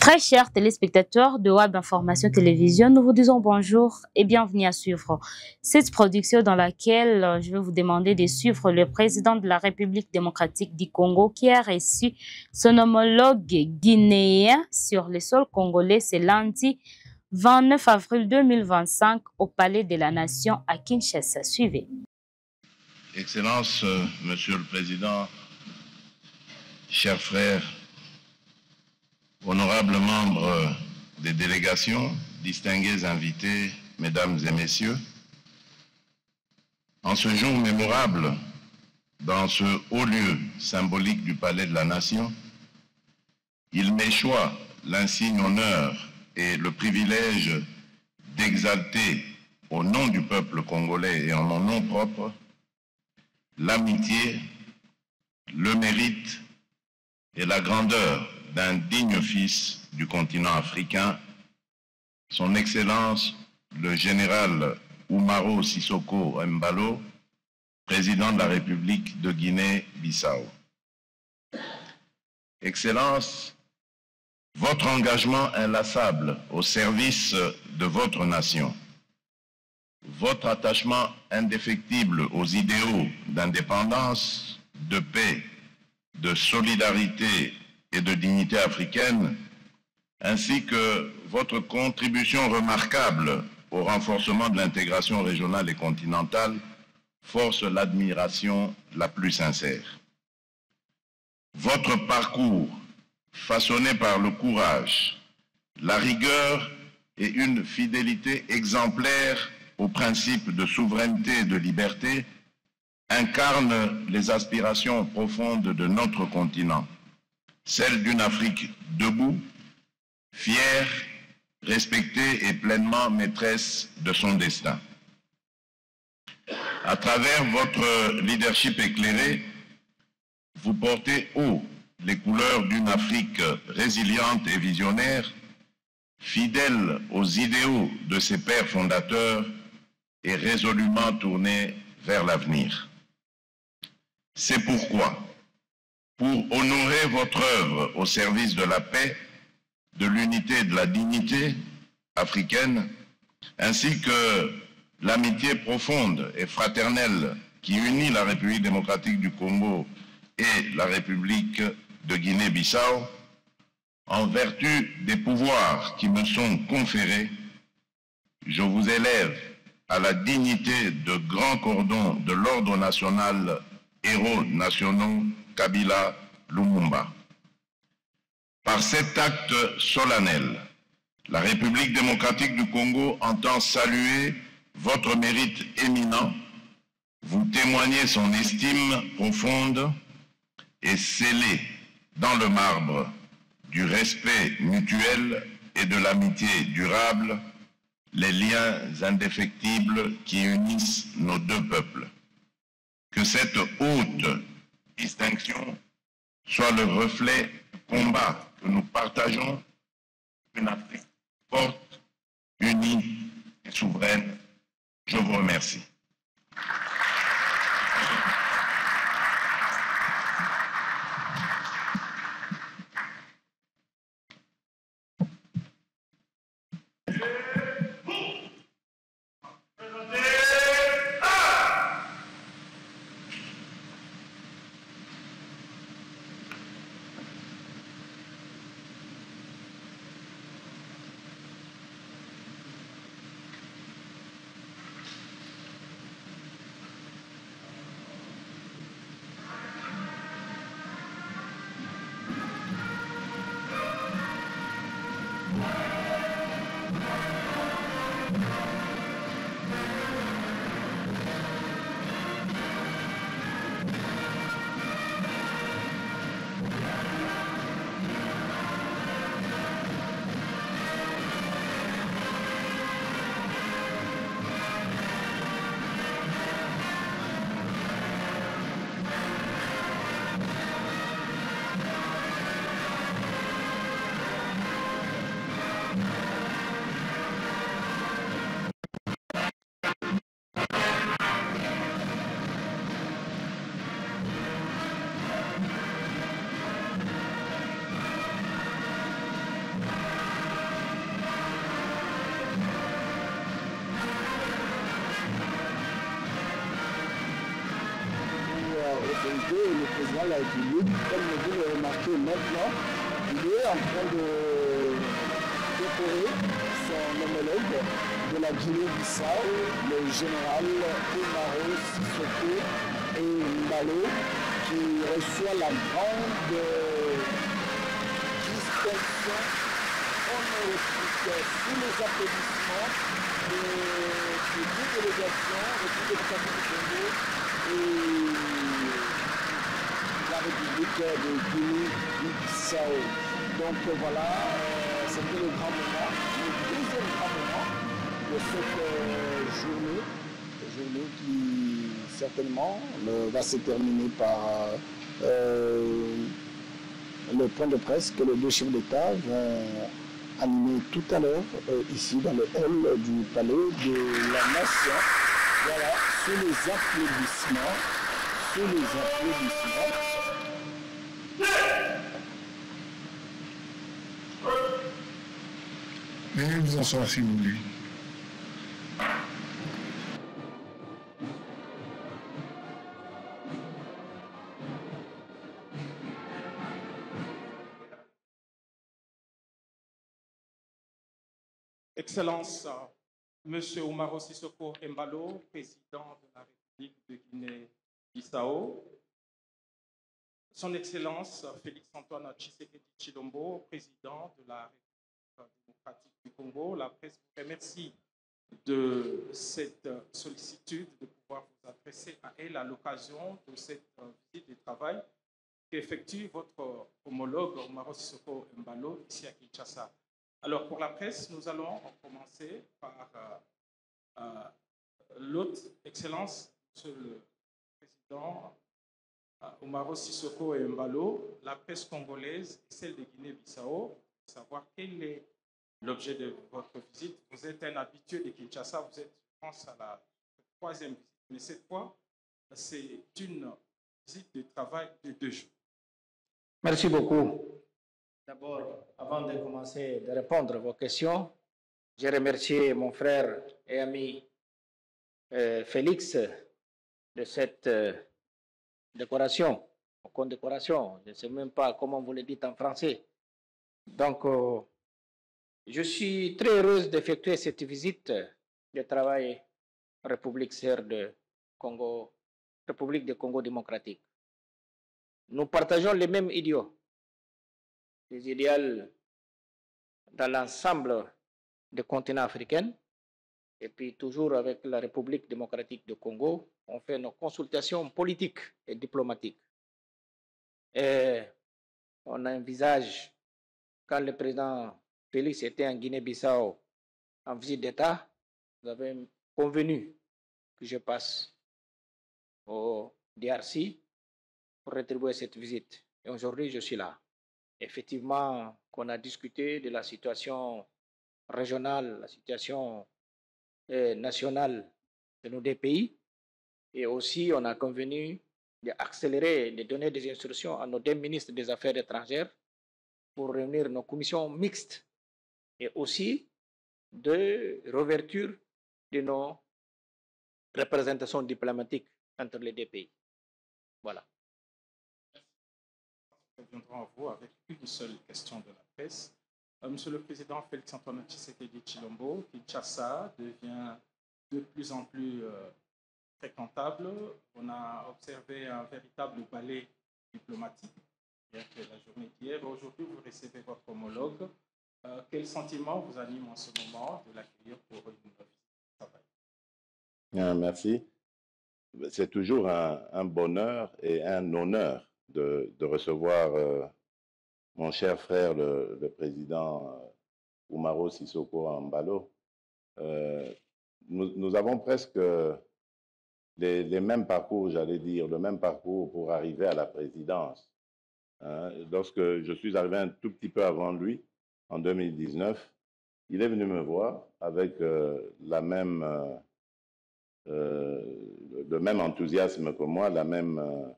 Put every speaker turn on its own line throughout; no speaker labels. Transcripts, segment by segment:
Très chers téléspectateurs de Web Information Télévision, nous vous disons bonjour et bienvenue à suivre cette production dans laquelle je vais vous demander de suivre le président de la République démocratique du Congo qui a reçu son homologue guinéen sur le sol congolais ce lundi 29 avril 2025 au Palais de la Nation à Kinshasa. Suivez.
Excellence, Monsieur le Président, chers frères, honorables membres des délégations, distingués invités, mesdames et messieurs, en ce jour mémorable, dans ce haut lieu symbolique du Palais de la Nation, il m'échoit l'insigne honneur et le privilège d'exalter au nom du peuple congolais et en mon nom propre l'amitié, le mérite et la grandeur d'un digne fils du continent africain, son Excellence le général Oumaro Sissoko Embalo, président de la République de Guinée-Bissau. Excellence, votre engagement inlassable au service de votre nation, votre attachement indéfectible aux idéaux d'indépendance, de paix, de solidarité et de dignité africaine, ainsi que votre contribution remarquable au renforcement de l'intégration régionale et continentale, force l'admiration la plus sincère. Votre parcours, façonné par le courage, la rigueur et une fidélité exemplaire aux principes de souveraineté et de liberté, incarne les aspirations profondes de notre continent, celle d'une Afrique debout, fière, respectée et pleinement maîtresse de son destin. À travers votre leadership éclairé, vous portez haut les couleurs d'une Afrique résiliente et visionnaire, fidèle aux idéaux de ses pères fondateurs et résolument tournée vers l'avenir. C'est pourquoi, pour honorer votre œuvre au service de la paix, de l'unité et de la dignité africaine, ainsi que l'amitié profonde et fraternelle qui unit la République démocratique du Congo et la République de Guinée-Bissau, en vertu des pouvoirs qui me sont conférés, je vous élève à la dignité de grand cordon de l'ordre national héros nationaux Kabila Lumumba. Par cet acte solennel, la République démocratique du Congo entend saluer votre mérite éminent, vous témoigner son estime profonde et sceller dans le marbre du respect mutuel et de l'amitié durable les liens indéfectibles qui unissent nos deux peuples. Que cette haute distinction soit le reflet du combat que nous partageons, une Afrique forte, unie et souveraine. Je vous remercie.
que le président de la République, comme vous le remarquez maintenant, il est en train de décorer son homologue de la Guinée-Bissau, le général Umaro Sissoko Embalo, qui reçoit la grande distinction honorifique sous les applaudissements de deux délégations, République démocratique du Congo et la République de Guinée-Bissau. Donc voilà, c'était le grand moment, le deuxième grand moment de cette journée qui certainement va se terminer par le point de presse que les deux chefs d'État vont animer tout à l'heure ici dans le hall du palais de la Nation. Voilà, sous les applaudissements,
Veuillez vous asseoir si vous voulez.
Excellence, Monsieur Umaro Sissoko Embalo, président de la République de Guinée-Bissau, Son Excellence Félix-Antoine Tshisekedi Tshilombo, président de la République démocratique du Congo, la presse vous remercie de cette sollicitude de pouvoir vous adresser à elle à l'occasion de cette visite de travail qu'effectue votre homologue Umaro Sissoko Embalo ici à Kinshasa. Alors, pour la presse, nous allons commencer par l'hôte Excellence, Monsieur le Président Umaro Sissoko Embalo, la presse congolaise et celle de Guinée-Bissau, savoir quel est l'objet de votre visite. Vous êtes un habitué de Kinshasa, vous êtes, je pense, à la troisième visite, mais cette fois, c'est une visite de travail de 2 jours.
Merci beaucoup. D'abord, avant de commencer de répondre à vos questions, je remercie mon frère et ami Félix de cette décoration, condecoration. Je ne sais même pas comment vous le dites en français. Donc, je suis très heureuse d'effectuer cette visite de travail République de Congo, République du Congo démocratique. Nous partageons les mêmes idéaux. Les idéaux dans l'ensemble du continent africain. Et puis toujours avec la République démocratique du Congo, on fait nos consultations politiques et diplomatiques. Et on envisage, quand le président Félix était en Guinée-Bissau en visite d'État, nous avons convenu que je passe au DRC pour rétribuer cette visite. Et aujourd'hui, je suis là. Effectivement, qu'on a discuté de la situation régionale, la situation nationale de nos deux pays, et aussi on a convenu d'accélérer, de donner des instructions à nos deux ministres des Affaires étrangères pour réunir nos commissions mixtes et aussi de réouverture de nos représentations diplomatiques entre les deux pays. Voilà.
Nous reviendrons à vous avec une seule question de la presse. Monsieur le Président Félix-Antoine Tshisekedi Tshilombo, Kinshasa devient de plus en plus fréquentable. On a observé un véritable ballet diplomatique bien que la journée d'hier. Aujourd'hui, vous recevez votre homologue. Quel sentiment vous anime en ce moment de l'accueillir pour une visite de travail?
Merci. C'est toujours un bonheur et un honneur de recevoir mon cher frère, le président Umaro Sissoko Embalo. Nous avons presque les mêmes parcours, j'allais dire, le même parcours pour arriver à la présidence. Lorsque je suis arrivé un tout petit peu avant lui, en 2019, il est venu me voir avec le même enthousiasme que moi, la même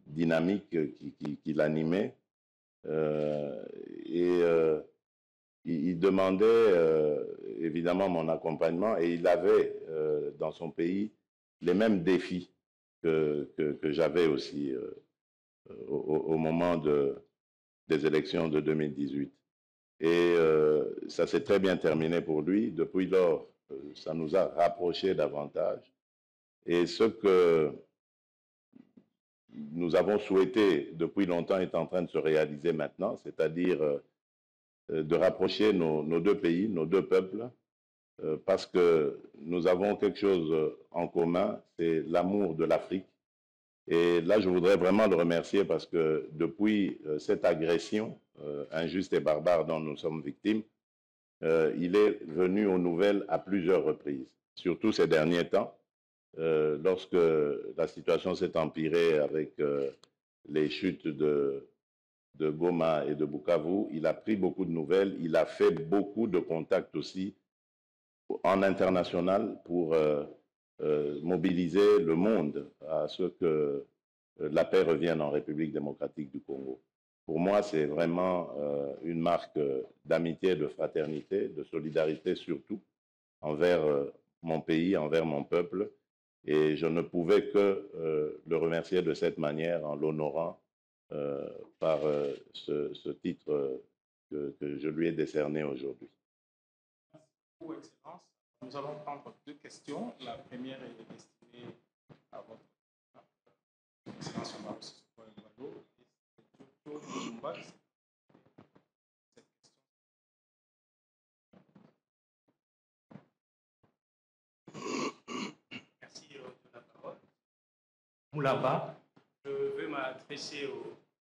dynamique qui l'animait. Il demandait évidemment mon accompagnement et il avait dans son pays les mêmes défis
que j'avais aussi au moment des élections de 2018. Et ça s'est très bien terminé pour lui. Depuis lors, ça nous a rapprochés davantage. Et ce que nous avons souhaité depuis longtemps est en train de se réaliser maintenant, c'est-à-dire de rapprocher nos deux pays, nos deux peuples, parce que nous avons quelque chose en commun, c'est l'amour de l'Afrique. Et là, je voudrais vraiment le remercier parce que depuis cette agression injuste et barbare dont nous sommes victimes, il est venu aux nouvelles à plusieurs reprises, surtout ces derniers temps, lorsque la situation s'est empirée avec les chutes de Goma et de Bukavu. Il a pris beaucoup de nouvelles, il a fait beaucoup de contacts aussi en international pour mobiliser le monde à ce que la paix revienne en République démocratique du Congo. Pour moi, c'est vraiment une marque d'amitié, de fraternité, de solidarité surtout envers mon pays, envers mon peuple. Et je ne pouvais que le remercier de cette manière en l'honorant par ce titre que je lui ai décerné aujourd'hui.
Merci beaucoup, Excellence. Nous allons prendre deux questions. La première est destinée à votre Excellence Omaro Sissoco Embalo et Jojo Lumumba. Merci de la parole. Moulaba, je veux m'adresser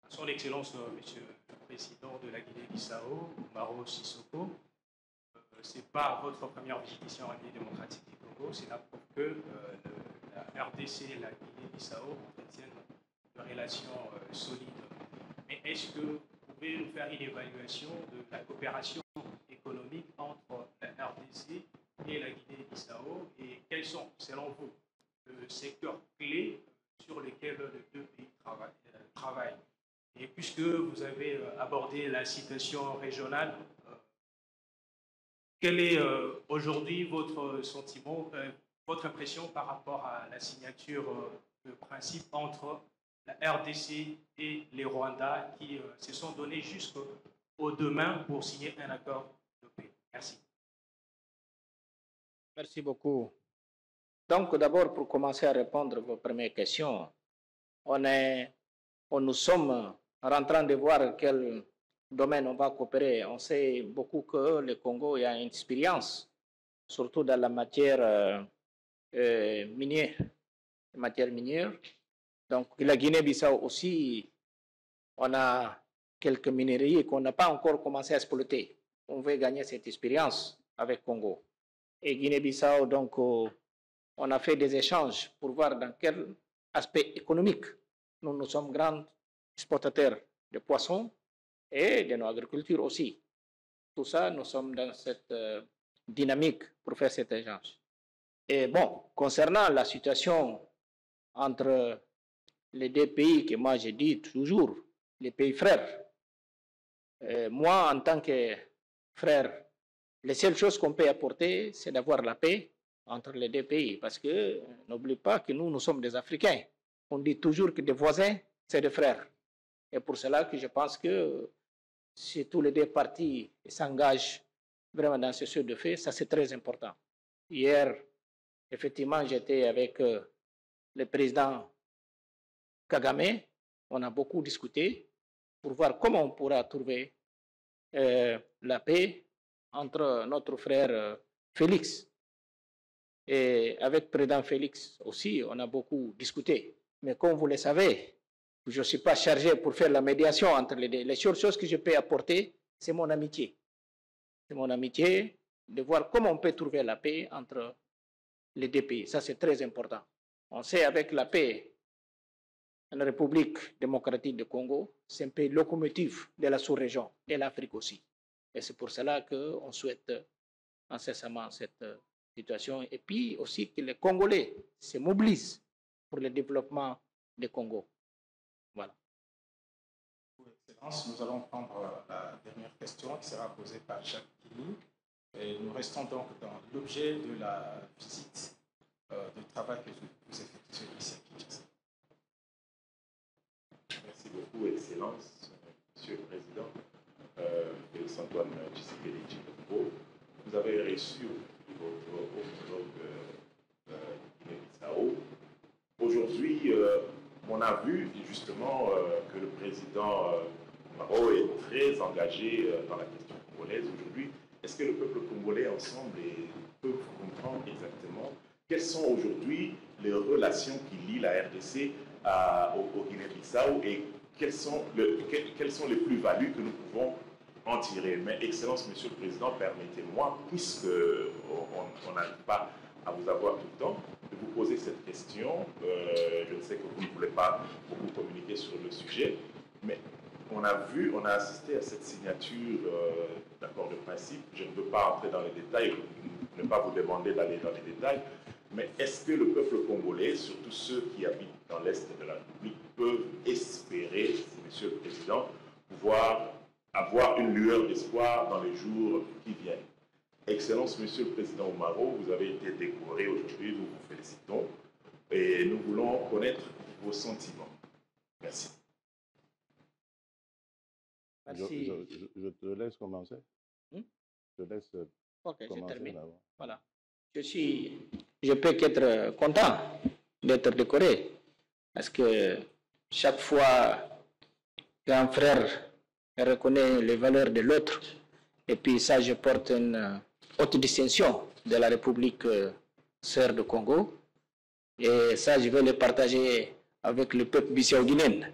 à son Excellence, Monsieur le Président de la Guinée-Bissau, Omaro Sissoco. Ce n'est pas votre première visite ici en République démocratique du Congo, c'est la preuve que la RDC et la Guinée-Bissau entretiennent de relations solides. Mais est-ce que vous pouvez nous faire une évaluation de la coopération économique entre la RDC et la Guinée-Bissau et quels sont, selon vous, le secteur clé sur lequel les deux pays travaillent? Et puisque vous avez abordé la situation régionale, quel est aujourd'hui votre sentiment, votre impression par rapport à la signature de principe entre la RDC et les Rwandais qui se sont donnés jusqu'au demain pour signer un accord de paix? Merci.
Merci beaucoup. Donc, d'abord, pour commencer à répondre à vos premières questions, nous sommes en train de voir quel domaine on va coopérer. On sait beaucoup que le Congo a une expérience, surtout dans la matière minière. Donc, la Guinée-Bissau aussi, on a quelques minerais qu'on n'a pas encore commencé à exploiter. On veut gagner cette expérience avec Congo. Et Guinée-Bissau, donc, on a fait des échanges pour voir dans quel aspect économique nous sommes grands exportateurs de poissons et de nos agricultures aussi. Tout ça, nous sommes dans cette dynamique pour faire cet échange. Et bon, concernant la situation entre les deux pays que moi je dis toujours, les pays frères, moi en tant que frère, les seules choses qu'on peut apporter, c'est d'avoir la paix entre les deux pays. Parce que n'oublie pas que nous sommes des Africains. On dit toujours que des voisins, c'est des frères. Et pour cela que je pense que si tous les deux parties s'engagent vraiment dans ce de fait, ça c'est très important. Hier, effectivement, j'étais avec le président Kagame. On a beaucoup discuté pour voir comment on pourra trouver la paix entre notre frère Félix. Et avec le président Félix aussi, on a beaucoup discuté. Mais comme vous le savez, je ne suis pas chargé pour faire la médiation entre les deux. Les seules choses que je peux apporter, c'est mon amitié. C'est mon amitié de voir comment on peut trouver la paix entre les deux pays. Ça, c'est très important. On sait avec la paix en République démocratique du Congo, c'est un pays locomotive de la sous-région et l'Afrique aussi. Et c'est pour cela qu'on souhaite incessamment cette situation. Et puis aussi que les Congolais se mobilisent pour le développement du Congo. Voilà.
Excellence, nous allons prendre la dernière question qui sera posée par Jacques Kini. Et nous restons donc dans l'objet de la visite de travail que vous effectuez ici à Kinshasa.
Excellence, Monsieur le Président, Félix-Antoine Tshisekedi Tshilombo, vous avez reçu votre homologue Guinée-Bissau. Aujourd'hui, on a vu justement que le président Maro est très engagé dans la question congolaise aujourd'hui. Est-ce que le peuple congolais ensemble peut comprendre exactement quelles sont aujourd'hui les relations qui lient la RDC au Guinée-Bissau et quelles sont les plus-values que nous pouvons en tirer? Mais Excellence, Monsieur le Président, permettez-moi, puisque on n'arrive pas à vous avoir tout le temps, de vous poser cette question. Je sais que vous ne voulez pas beaucoup communiquer sur le sujet, mais on a assisté à cette signature d'accord de principe. Je ne veux pas entrer dans les détails, ne pas vous demander d'aller dans les détails, mais est-ce que le peuple congolais, surtout ceux qui habitent dans l'Est de la République, peuvent espérer, Monsieur le Président, pouvoir avoir une lueur d'espoir dans les jours qui viennent? Excellence, Monsieur le Président Oumaro, vous avez été décoré aujourd'hui, nous vous félicitons et nous voulons connaître vos sentiments. Merci.
Merci.
Je te laisse commencer. Je te laisse commencer.
Voilà. Je peux qu'être content d'être décoré parce que chaque fois qu'un frère reconnaît les valeurs de l'autre, et puis ça, je porte une haute distinction de la République sœur de Congo, et ça, je vais le partager avec le peuple bissau-guinéen.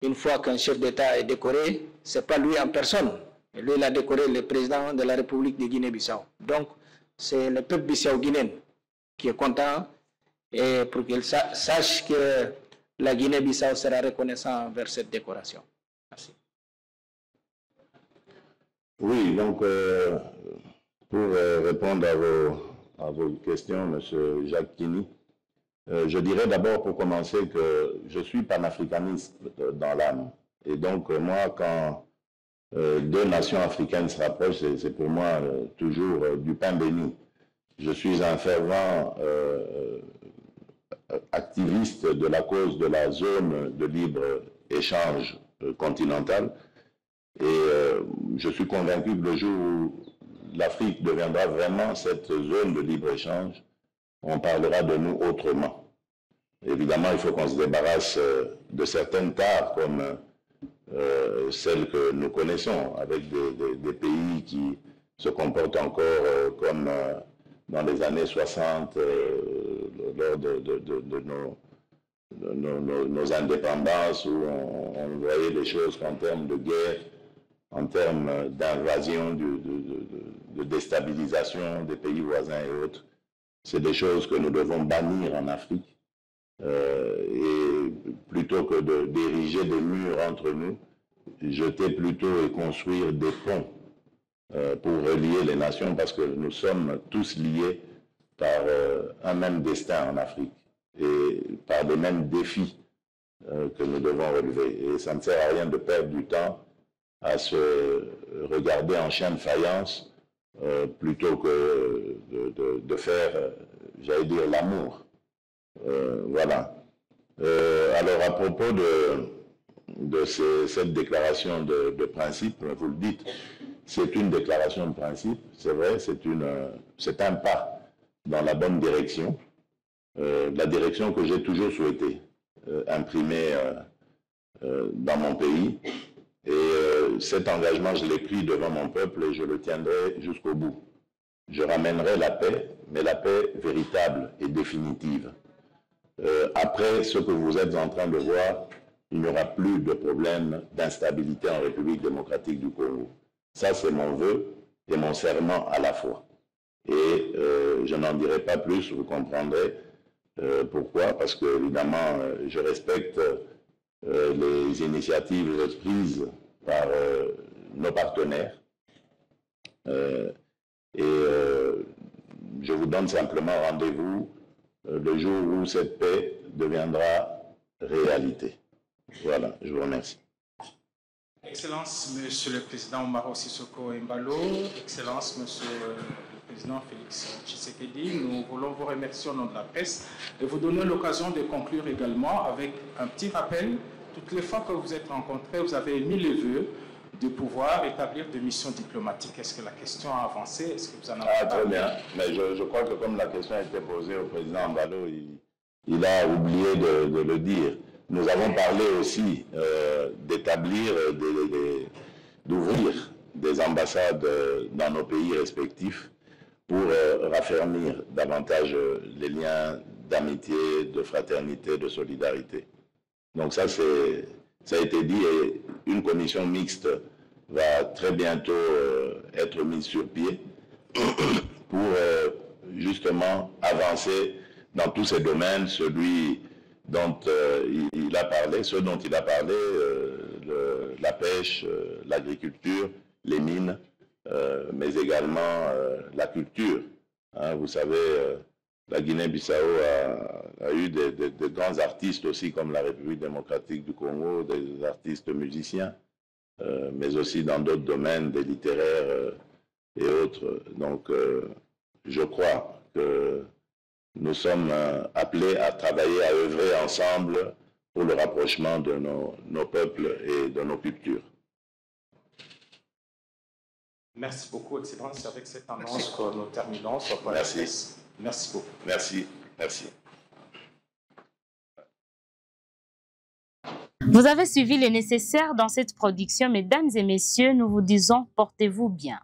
Une fois qu'un chef d'État est décoré, ce n'est pas lui en personne. Lui, il a décoré le président de la République de Guinée-Bissau. Donc, c'est le peuple bissau-guinéen qui est content et pour qu'il sache que la Guinée-Bissau sera reconnaissante envers cette décoration. Merci.
Oui, donc, pour répondre à vos questions, M. Jacques Kini, je dirais d'abord pour commencer que je suis panafricaniste dans l'âme. Et donc, moi, quand deux nations africaines se rapprochent, c'est pour moi toujours du pain béni. Je suis un fervent activiste de la cause de la zone de libre-échange continentale. Et je suis convaincu que le jour où l'Afrique deviendra vraiment cette zone de libre-échange, on parlera de nous autrement. Évidemment, il faut qu'on se débarrasse de certaines tares comme celles que nous connaissons, avec des pays qui se comportent encore comme dans les années 60, lors de nos indépendances, où on voyait les choses qu'en termes de guerre, en termes d'invasion, de déstabilisation des pays voisins et autres. C'est des choses que nous devons bannir en Afrique. Et plutôt que d'ériger des murs entre nous, jeter plutôt et construire des ponts pour relier les nations, parce que nous sommes tous liés par un même destin en Afrique et par les mêmes défis que nous devons relever. Et ça ne sert à rien de perdre du temps à se regarder en chien de faïence plutôt que de faire, j'allais dire, l'amour. Voilà. Alors, à propos de cette déclaration de principe, vous le dites, c'est une déclaration de principe, c'est vrai, c'est un pas dans la bonne direction, la direction que j'ai toujours souhaité imprimer dans mon pays. Et cet engagement, je l'ai pris devant mon peuple et je le tiendrai jusqu'au bout. Je ramènerai la paix, mais la paix véritable et définitive. Après ce que vous êtes en train de voir, il n'y aura plus de problème d'instabilité en République démocratique du Congo. Ça, c'est mon vœu et mon serment à la fois. Et je n'en dirai pas plus, vous comprendrez pourquoi, parce que, évidemment, je respecte les initiatives prises par nos partenaires. Je vous donne simplement rendez-vous le jour où cette paix deviendra réalité. Voilà, je vous remercie.
Excellence, Monsieur le Président Oumaro Sissoko Embalo, Excellence, Monsieur le Président Félix Tshisekedi, nous voulons vous remercier au nom de la presse et vous donner l'occasion de conclure également avec un petit rappel toutes les fois que vous êtes rencontrés, vous avez émis le vœu de pouvoir établir des missions diplomatiques. Est-ce que la question a avancé? Est-ce que vous en avez
très bien. Mais je crois que comme la question a été posée au président Mbalo, il a oublié de le dire. Nous avons parlé aussi d'établir, d'ouvrir des ambassades dans nos pays respectifs pour raffermir davantage les liens d'amitié, de fraternité, de solidarité. Donc ça a été dit et une commission mixte va très bientôt être mise sur pied pour justement avancer dans tous ces domaines, celui dont il a parlé, ceux dont il a parlé, la pêche, l'agriculture, les mines, mais également la culture. Hein, vous savez, la Guinée-Bissau a eu de grands artistes aussi, comme la République démocratique du Congo, des artistes musiciens, mais aussi dans d'autres domaines, des littéraires et autres. Donc, je crois que nous sommes appelés à travailler, à œuvrer ensemble pour le rapprochement de nos peuples et de nos cultures.
Merci beaucoup, Excellence. C'est avec cette annonce que nous terminons.
Merci.
Merci beaucoup.
Merci. Merci.
Vous avez suivi le nécessaire dans cette production. Mesdames et messieurs, nous vous disons portez-vous bien.